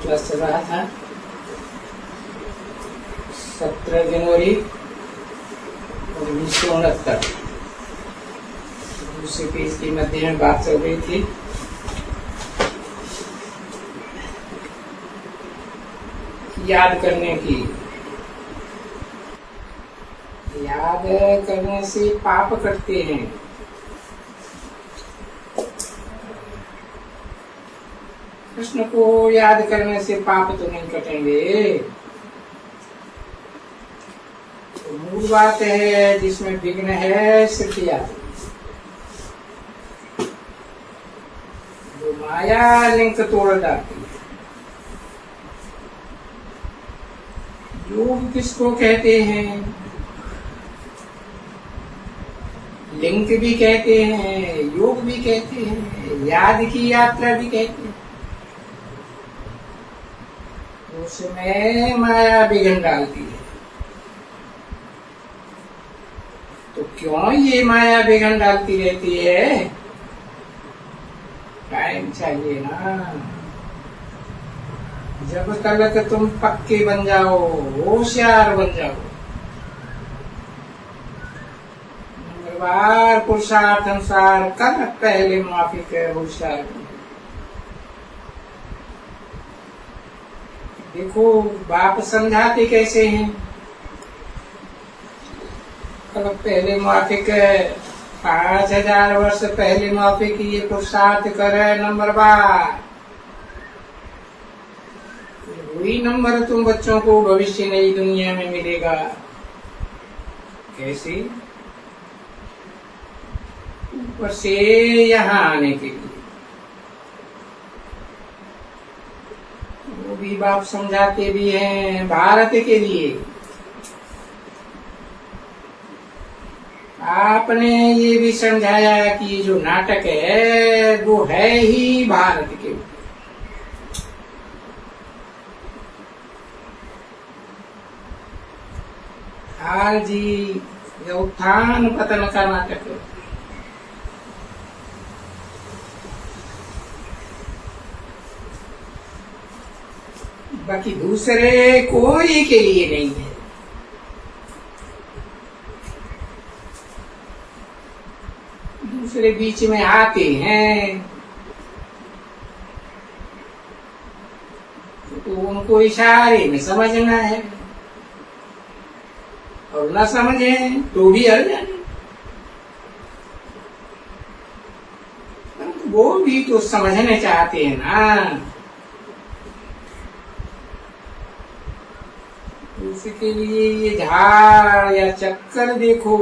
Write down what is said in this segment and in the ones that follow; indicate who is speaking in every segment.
Speaker 1: Class चल रहा था 17 जनवरी 1969। दूसरे पेज के मध्य में बात चल रही थी याद करने की। याद करने से पाप कटते हैं। कृष्ण को याद करने से पाप तो नहीं कटेंगे। तो मूल बात है जिसमें विघ्न है सिर्फ याद। जो माया लिंक तोड़ डालती है। योग किसको कहते हैं? लिंक भी कहते हैं, योग भी कहते हैं, याद की यात्रा भी कहते हैं। उसमें माया विघ्न डालती है। तो क्यों ये माया विघ्न डालती रहती है? टाइम चाहिए ना। जब तक तुम पक्के बन जाओ, होशियार बन जाओ, बार पुरुषार्थ अनुसार कर पहले माफिक होशियार। देखो बाप समझाते कैसे हैं। कल पहले माफिक 5000 वर्ष पहले माफिक ये पुरुषार्थ करे नंबर बार। वही नंबर तुम बच्चों को भविष्य नई दुनिया में मिलेगा। कैसे? ऊपर से यहाँ आने के लिए। वो भी बाप समझाते भी हैं भारत के लिए। आपने ये भी समझाया कि जो नाटक है वो है ही भारत के ऊपर। हाल जी ये उत्थान पतन का नाटक है। बाकी दूसरे कोई के लिए नहीं है। दूसरे बीच में आते हैं तो उनको इशारे में समझना है, और न समझे तो भी हर जाने। वो भी तो समझने चाहते हैं ना। उसके लिए ये झाड़ या चक्कर देखो।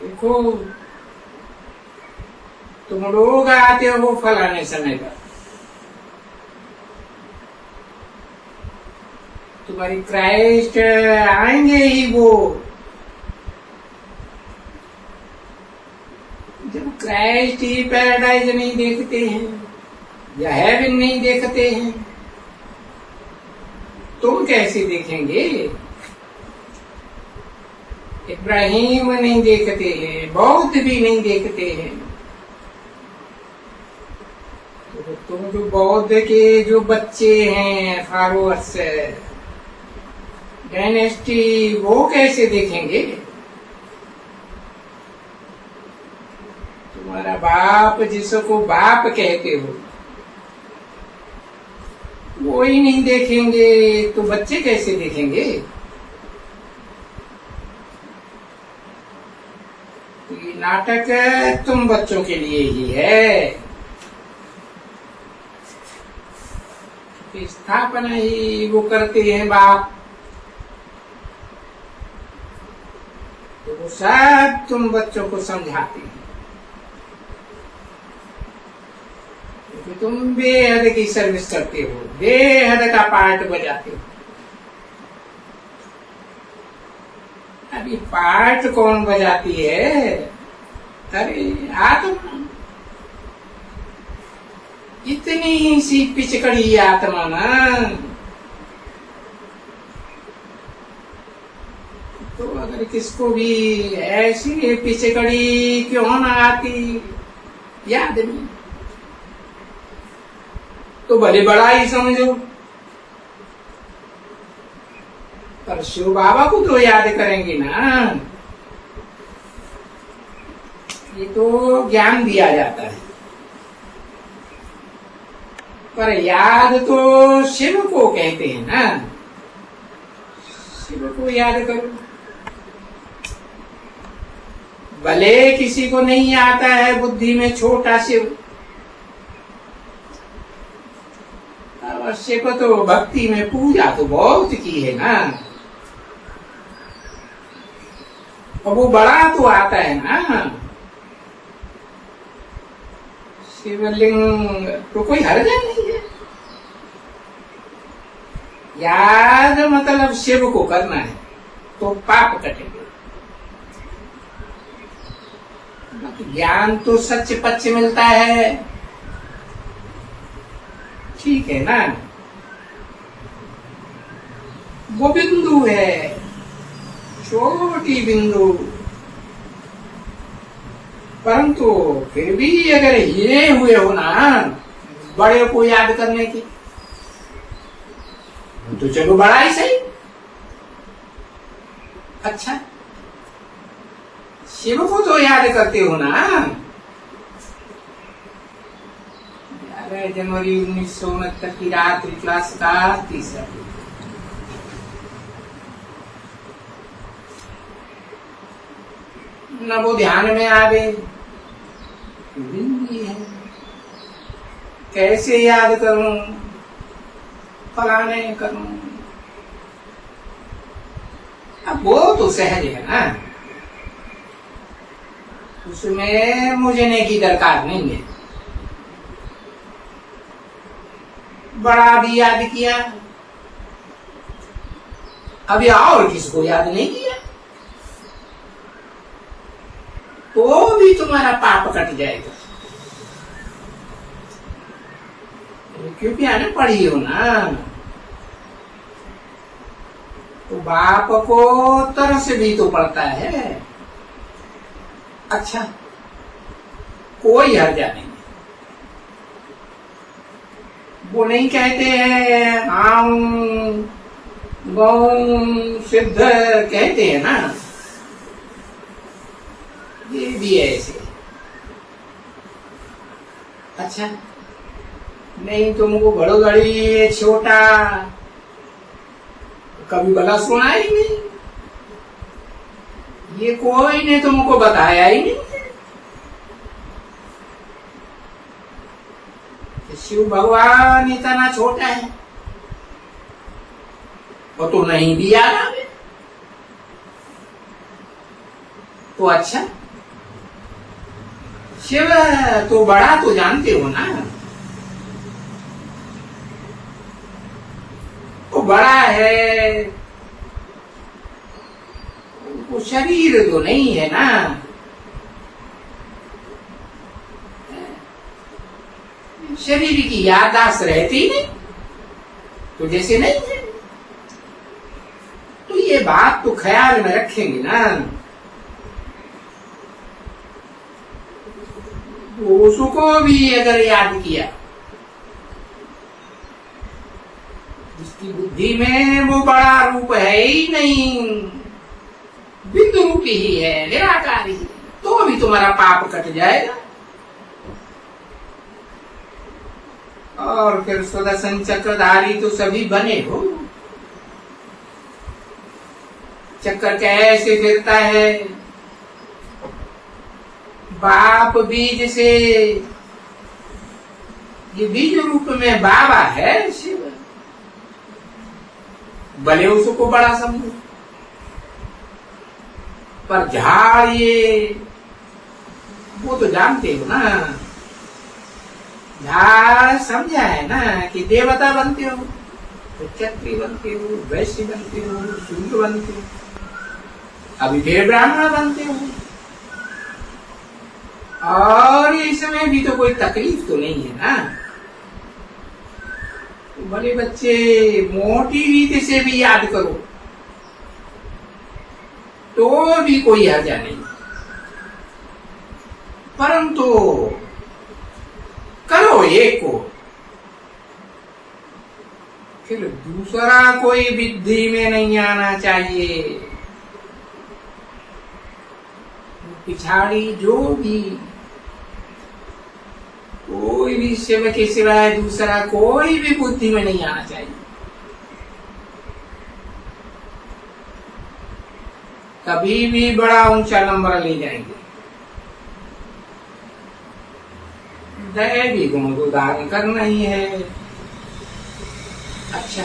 Speaker 1: देखो तुम लोग आते हो फलाने समय पर, तुम्हारी क्राइस्ट आएंगे ही वो। जब क्राइस्ट ही पैराडाइज नहीं देखते हैं या हेवन नहीं देखते हैं, तुम कैसे देखेंगे? इब्राहिम नहीं देखते हैं, बौद्ध भी नहीं देखते हैं। तो तुम जो बौद्ध के जो बच्चे हैं, फॉलोअर्स, डायनेस्टी, वो कैसे देखेंगे? तुम्हारा बाप जिसको बाप कहते हो वो ही नहीं देखेंगे तो बच्चे कैसे देखेंगे? तो ये नाटक तुम बच्चों के लिए ही है। स्थापना ही वो करते हैं बाप, तो वो सब तुम बच्चों को समझाते हैं। क्योंकि तुम बेहद की सर्विस करते हो, बेहद का पार्ट बजाते हो। अभी पार्ट कौन बजाती है? अरे आत्मा। इतनी सी पिचकड़ी आत्मा ना। तो अगर किसको भी ऐसी पिचकड़ी क्यों ना आती याद नहीं, तो भले बड़ा ही समझो, पर शिव बाबा को तो याद करेंगे ना। ये तो ज्ञान दिया जाता है, पर याद तो शिव को कहते हैं ना। शिव को याद करो। भले किसी को नहीं आता है बुद्धि में छोटा शिव, अवश्य को तो भक्ति में पूजा तो बहुत की है ना। और वो बड़ा तो आता है ना। शिवलिंग तो कोई हर्ज नहीं है। याद मतलब शिव को करना है तो पाप कटेंगे। ज्ञान तो सच पच मिलता है, ठीक है ना। वो बिंदु है, छोटी बिंदु, परंतु फिर भी अगर हीरे हुए हो ना बड़े को याद करने की, तो चलो बड़ा ही सही। अच्छा, शिव को तो याद करते हो ना। 11 जनवरी 1969 की रात्रि, क्लास का तीसरा। न वो ध्यान में आवे, है कैसे याद करूं, फलाने करूं। अब वो तो सहज है ना, उसमें मुझे की दरकार नहीं है। बड़ा भी याद किया, अभी और किसको याद नहीं किया, तो भी तुम्हारा पाप कट जाएगा। क्योंकि आने पढ़ी हो ना, तो बाप को तरस भी तो पड़ता है। अच्छा, कोई हर्जा नहीं। वो नहीं कहते हैं हम गौ सिद्ध कहते हैं ना, ये भी है ऐसे। अच्छा, नहीं तुमको बड़ो बड़ी छोटा कभी भला सुना ही नहीं, ये कोई ने तुमको बताया ही नहीं। शिव भगवान इतना छोटा है और तो नहीं भी याद आवे तो अच्छा, शिव तो बड़ा तो जानते हो ना, वो बड़ा है, वो शरीर तो नहीं है ना। शरीर की याददाश्त रहती नहीं तो जैसे नहीं है, तो ये बात तो ख्याल में रखेंगे ना। उसको भी अगर याद किया, उसकी बुद्धि में वो बड़ा रूप है ही नहीं, बिंदु रूपी ही है, निराकारी, तो भी तुम्हारा पाप कट जाएगा। और फिर सुदर्शन चक्रधारी तो सभी बने हो। चक्र कैसे फिरता है, बाप बीज से, ये बीज रूप में बाबा है शिव, भले उसको बड़ा समझो, पर झाड़ ये वो तो जानते हो ना, झाड़ समझा है ना कि देवता बनते हो तो क्षत्रिय बनते हो, वैश्य बनते हो, शूद्र बनते हो, अभी फिर ब्राह्मण बनते हो। और इसमें भी तो कोई तकलीफ तो नहीं है ना। तो भले बच्चे मोटी रीति से भी याद करो तो भी कोई हर्जा नहीं, परंतु करो एक को, फिर दूसरा कोई बुद्धि में नहीं आना चाहिए। पिछाड़ी जो भी कोई भी शिव के सिवाय दूसरा कोई भी बुद्धि में नहीं आना चाहिए। कभी भी बड़ा ऊंचा नंबर ले जाएंगे। दैवी गुण को धारण करना ही है। अच्छा,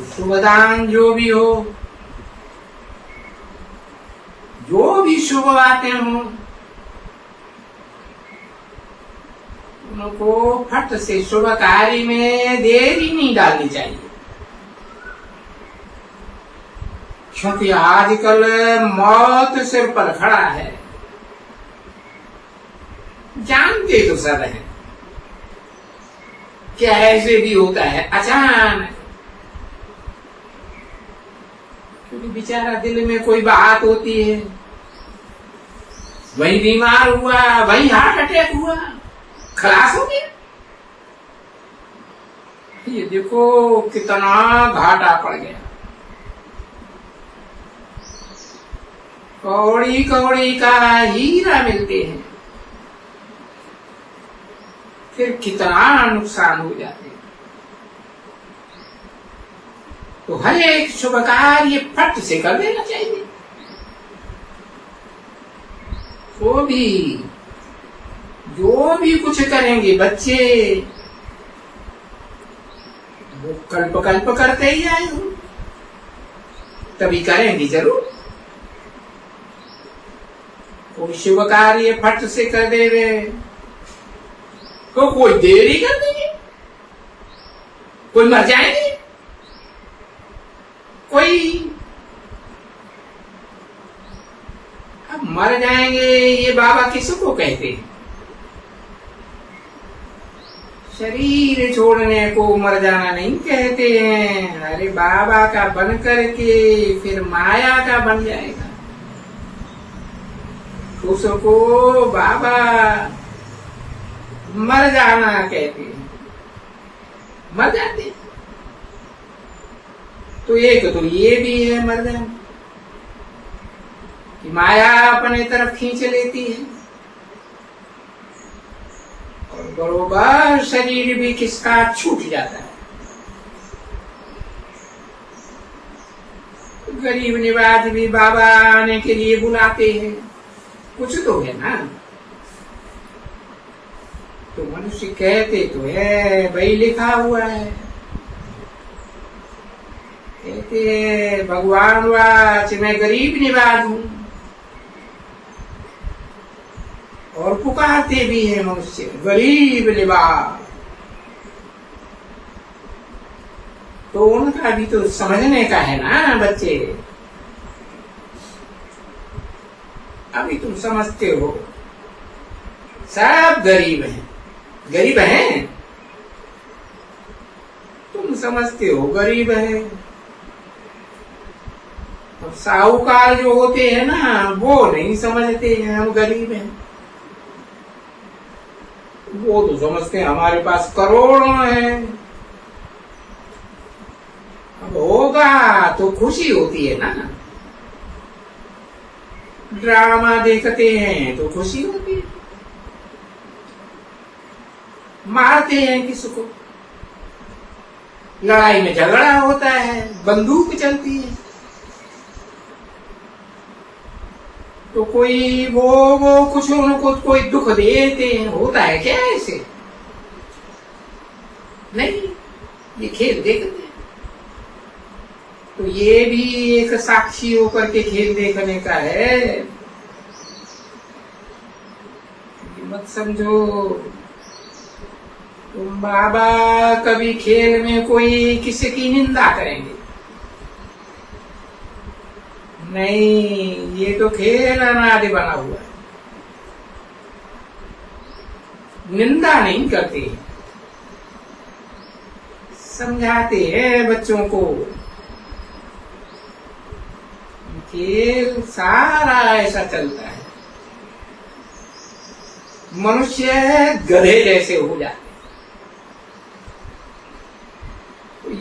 Speaker 1: शुभदान जो भी हो, जो भी शुभ बातें हो, उनको फट से शुभ कार्य में देरी नहीं डालनी चाहिए। क्योंकि आजकल मौत सिर पर खड़ा है। जानते तो सब हैं क्या ऐसे भी होता है अचानक, क्योंकि बेचारा दिल में कोई बात होती है, वही बीमार हुआ, वही हार्ट अटैक हुआ, खलास हो गया। ये देखो कितना घाटा पड़ गया। कौड़ी कौड़ी का हीरा मिलते हैं, फिर कितना नुकसान हो जाते हैं। तो हर एक शुभ कार्य फट से कर देना चाहिए। तो भी जो भी कुछ करेंगे बच्चे, वो कल्प कल्प करते ही आए हो, तभी करेंगे जरूर। कोई शुभ कार्य फट से कर देवे तो कोई देरी कर देंगे, कोई मर जाएंगे, कोई अब मर जाएंगे। ये बाबा किसको कहते हैं? शरीर छोड़ने को मर जाना नहीं कहते हैं। अरे बाबा का बन करके फिर माया का बन जाएगा, उसको बाबा मर जाना कहते हैं, मर जाते। तो एक तो ये भी है मर जाना, कि माया अपने तरफ खींच लेती है, और बरोबर शरीर भी किसका छूट जाता है। गरीब निवाज भी बाबा आने के लिए बुलाते हैं, कुछ तो है ना। तो मनुष्य कहते तो है, भाई लिखा हुआ है, कहते भगवान वाच मैं गरीब निवाज हूं, और पुकारते भी है मनुष्य गरीब निवाज। तो उनका भी तो समझने का है ना बच्चे। अभी तुम समझते हो सब गरीब हैं, गरीब हैं, तुम समझते हो गरीब है। अब साहूकार जो होते हैं ना, वो नहीं समझते हैं हम गरीब हैं। वो तो समझते हैं हमारे पास करोड़ों हैं। अब होगा तो खुशी होती है ना, ड्रामा देखते हैं तो खुशी होती है, मारते हैं किसको, लड़ाई में झगड़ा होता है, बंदूक चलती है, तो कोई वो कुछ उनको कोई दुख देते हैं। होता है क्या ऐसे? नहीं, ये खेल देखते हैं। तो ये भी एक साक्षी होकर के खेल देखने का है। मत समझो तुम बाबा कभी खेल में कोई किसी की निंदा करेंगे नहीं। ये तो खेल अनादि बना हुआ है, निंदा नहीं करते, समझाते हैं बच्चों को। खेल सारा ऐसा चलता है, मनुष्य गधे जैसे हो जाते,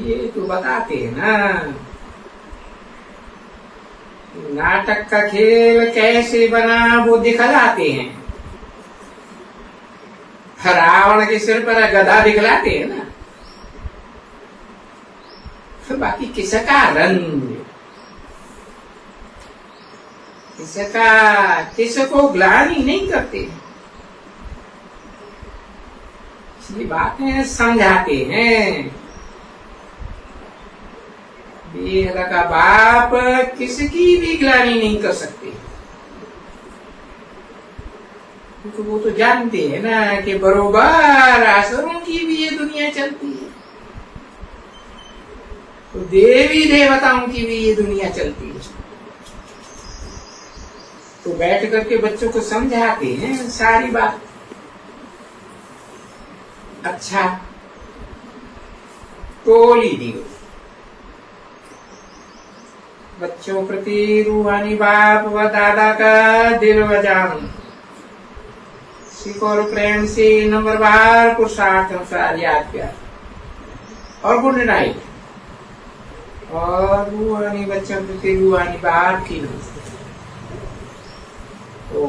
Speaker 1: ये तो बताते हैं ना, नाटक का खेल कैसे बना वो दिखलाते हैं। रावण के सिर पर गदा दिखलाते हैं ना, फिर बाकी किसका रंग, किसको ग्लानि नहीं करते, ये बातें समझाते हैं। बेहद का बाप किसकी भी ग्लानि नहीं कर सकते, क्योंकि वो तो जानते हैं ना कि बरोबर असुरों की भी ये दुनिया चलती है, तो देवी देवताओं की भी ये दुनिया चलती है। तो बैठ करके बच्चों को समझाते हैं सारी बात। अच्छा, टोली दियो बच्चों प्रति रूहानी बाप व दादा का दिल बजाऊं, सीख और प्रेम से नंबर बार पुरुषार्थ अनुसार याद प्यार और गुड नाइट। और रूहानी बच्चों प्रति रूहानी बाप की नमस्ते। ओ